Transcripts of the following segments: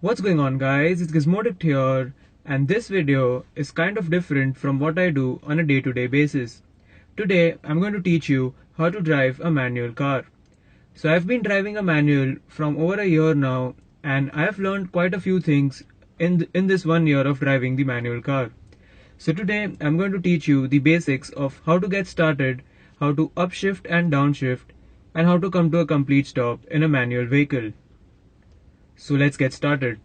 What's going on, guys? It's Gizmodict here, and this video is kind of different from what I do on a day-to-day basis. Today I'm going to teach you how to drive a manual car. So I've been driving a manual from over a year now, and I have learned quite a few things in this 1 year of driving the manual car. So today I'm going to teach you the basics of how to get started, how to upshift and downshift, and how to come to a complete stop in a manual vehicle. So let's get started.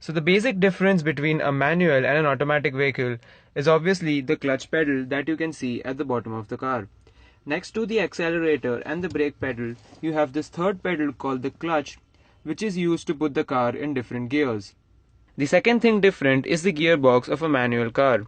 So the basic difference between a manual and an automatic vehicle is obviously the clutch pedal that you can see at the bottom of the car. Next to the accelerator and the brake pedal, you have this third pedal called the clutch, which is used to put the car in different gears. The second thing different is the gearbox of a manual car.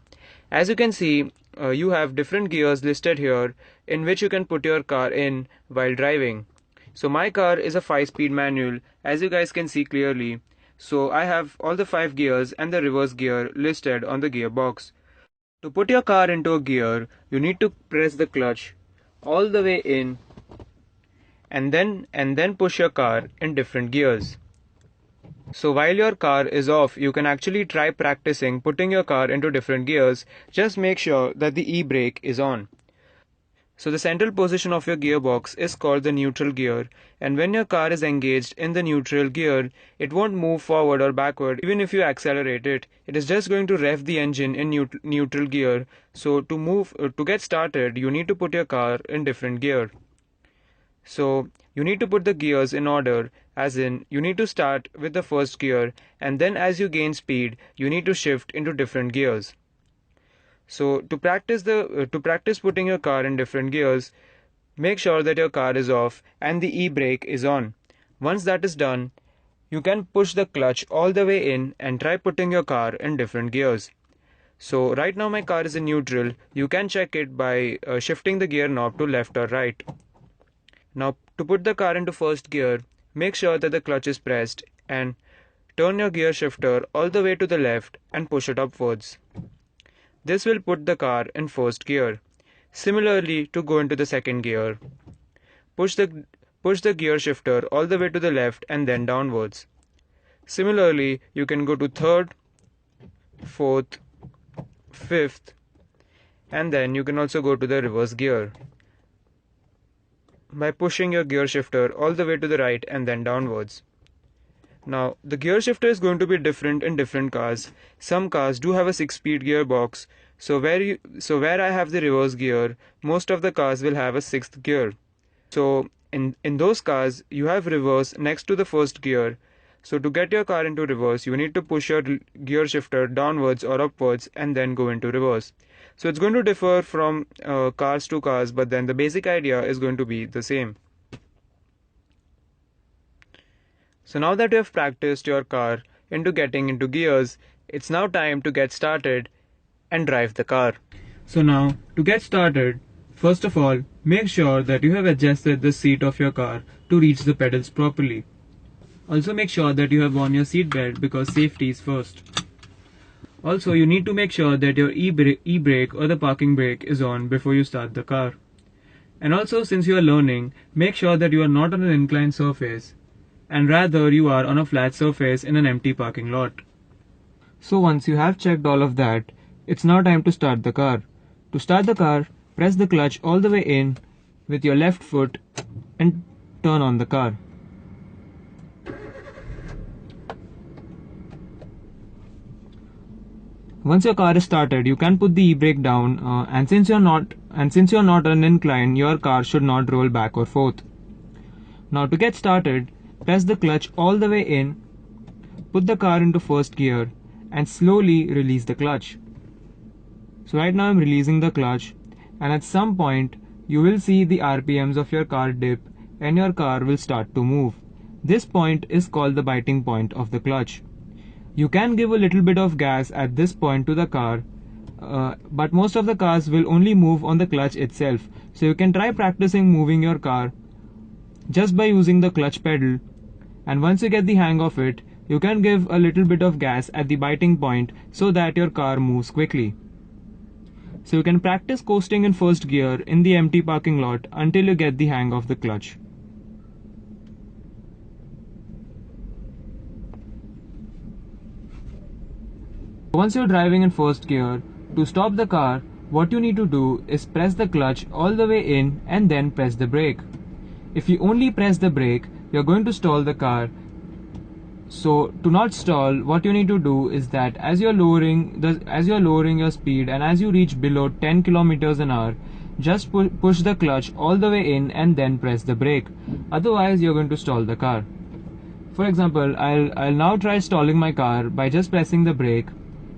As you can see, you have different gears listed here in which you can put your car in while driving. So my car is a 5-speed manual, as you guys can see clearly. So I have all the 5 gears and the reverse gear listed on the gearbox. To put your car into a gear, you need to press the clutch all the way in and then push your car in different gears. So while your car is off, you can actually try practicing putting your car into different gears. Just make sure that the e-brake is on. So the central position of your gearbox is called the neutral gear, and when your car is engaged in the neutral gear, it won't move forward or backward even if you accelerate it. It is just going to rev the engine in neutral gear. So to get started, you need to put your car in different gear. So you need to put the gears in order, as in you need to start with the first gear, and then as you gain speed, you need to shift into different gears. So to practice putting your car in different gears, make sure that your car is off and the e-brake is on. Once that is done, you can push the clutch all the way in and try putting your car in different gears. So right now my car is in neutral. You can check it by shifting the gear knob to left or right. Now to put the car into first gear, make sure that the clutch is pressed and turn your gear shifter all the way to the left and push it upwards. This will put the car in first gear. Similarly, to go into the second gear, push the gear shifter all the way to the left and then downwards. Similarly, you can go to third, fourth, fifth, and then you can also go to the reverse gear by pushing your gear shifter all the way to the right and then downwards. Now, the gear shifter is going to be different in different cars. Some cars do have a 6-speed gearbox, so where I have the reverse gear, most of the cars will have a 6th gear. So in those cars, you have reverse next to the first gear. So to get your car into reverse, you need to push your gear shifter downwards or upwards and then go into reverse. So it's going to differ from cars to cars, but then the basic idea is going to be the same. So now that you have practiced your car into getting into gears, it's now time to get started and drive the car. So now, to get started, first of all, make sure that you have adjusted the seat of your car to reach the pedals properly. Also make sure that you have worn your seat belt because safety is first. Also, you need to make sure that your e-brake or the parking brake is on before you start the car. And also, since you are learning, make sure that you are not on an inclined surface, and rather you are on a flat surface in an empty parking lot. So once you have checked all of that, it's now time to start the car. To start the car, press the clutch all the way in with your left foot and turn on the car. Once your car is started, you can put the e-brake down, and since you're not on an incline, your car should not roll back or forth. Now to get started, press the clutch all the way in, put the car into first gear, and slowly release the clutch. So right now I'm releasing the clutch, and at some point you will see the RPMs of your car dip and your car will start to move. This point is called the biting point of the clutch. You can give a little bit of gas at this point to the car, but most of the cars will only move on the clutch itself. So you can try practicing moving your car just by using the clutch pedal, and once you get the hang of it, you can give a little bit of gas at the biting point so that your car moves quickly. So you can practice coasting in first gear in the empty parking lot until you get the hang of the clutch. Once you're driving in first gear, to stop the car, what you need to do is press the clutch all the way in and then press the brake. If you only press the brake, you're going to stall the car. So to not stall, what you need to do is that as you're lowering your speed and as you reach below 10 kilometers an hour, just push the clutch all the way in and then press the brake. Otherwise, you're going to stall the car. For example, I'll now try stalling my car by just pressing the brake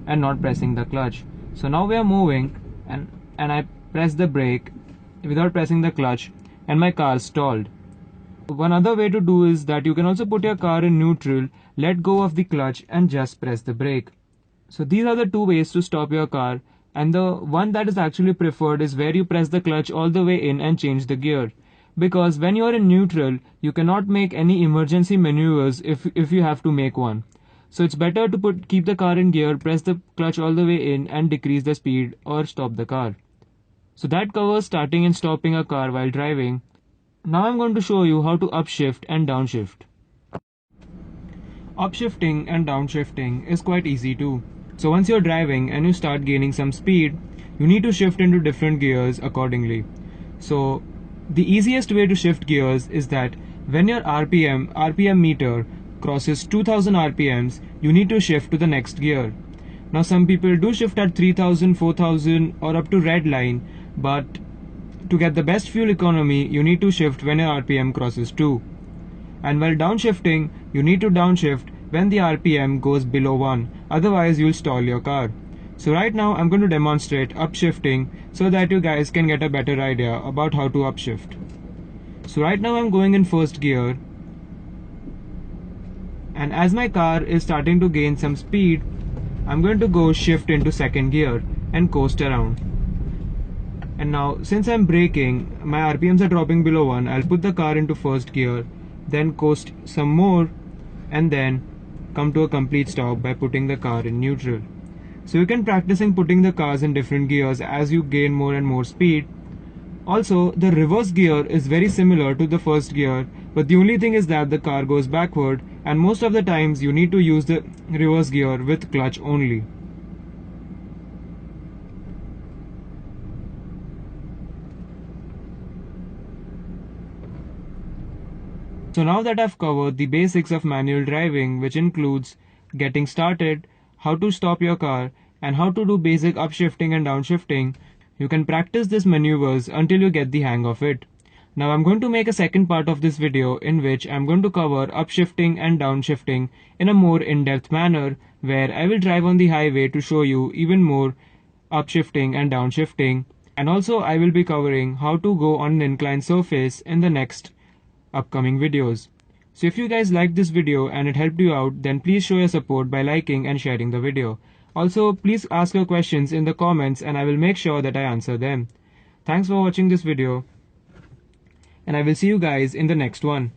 and not pressing the clutch. So now we are moving and I press the brake without pressing the clutch and my car stalled. One other way to do is that you can also put your car in neutral, let go of the clutch and just press the brake. So these are the two ways to stop your car, and the one that is actually preferred is where you press the clutch all the way in and change the gear. Because when you are in neutral, you cannot make any emergency maneuvers if you have to make one. So it's better to keep the car in gear, press the clutch all the way in and decrease the speed or stop the car. So that covers starting and stopping a car while driving. Now I'm going to show you how to upshift and downshift. Upshifting and downshifting is quite easy too. So once you're driving and you start gaining some speed, you need to shift into different gears accordingly. So the easiest way to shift gears is that when your RPM meter crosses 2000 RPMs, you need to shift to the next gear. Now some people do shift at 3000, 4000 or up to red line, but to get the best fuel economy, you need to shift when your RPM crosses 2. And while downshifting, you need to downshift when the RPM goes below 1, otherwise you'll stall your car. So right now I'm going to demonstrate upshifting so that you guys can get a better idea about how to upshift. So right now I'm going in first gear, and as my car is starting to gain some speed, I'm going to go shift into second gear and coast around. And now since I'm braking, my RPMs are dropping below 1, I'll put the car into first gear, then coast some more and then come to a complete stop by putting the car in neutral. So you can practice putting the cars in different gears as you gain more and more speed. Also, the reverse gear is very similar to the first gear, but the only thing is that the car goes backward, and most of the times you need to use the reverse gear with clutch only. So now that I've covered the basics of manual driving, which includes getting started, how to stop your car, and how to do basic upshifting and downshifting, you can practice these maneuvers until you get the hang of it. Now I'm going to make a second part of this video in which I'm going to cover upshifting and downshifting in a more in-depth manner, where I will drive on the highway to show you even more upshifting and downshifting, and also I will be covering how to go on an inclined surface in the next upcoming videos. So if you guys liked this video and it helped you out, then please show your support by liking and sharing the video. Also, please ask your questions in the comments and I will make sure that I answer them. Thanks for watching this video, and I will see you guys in the next one.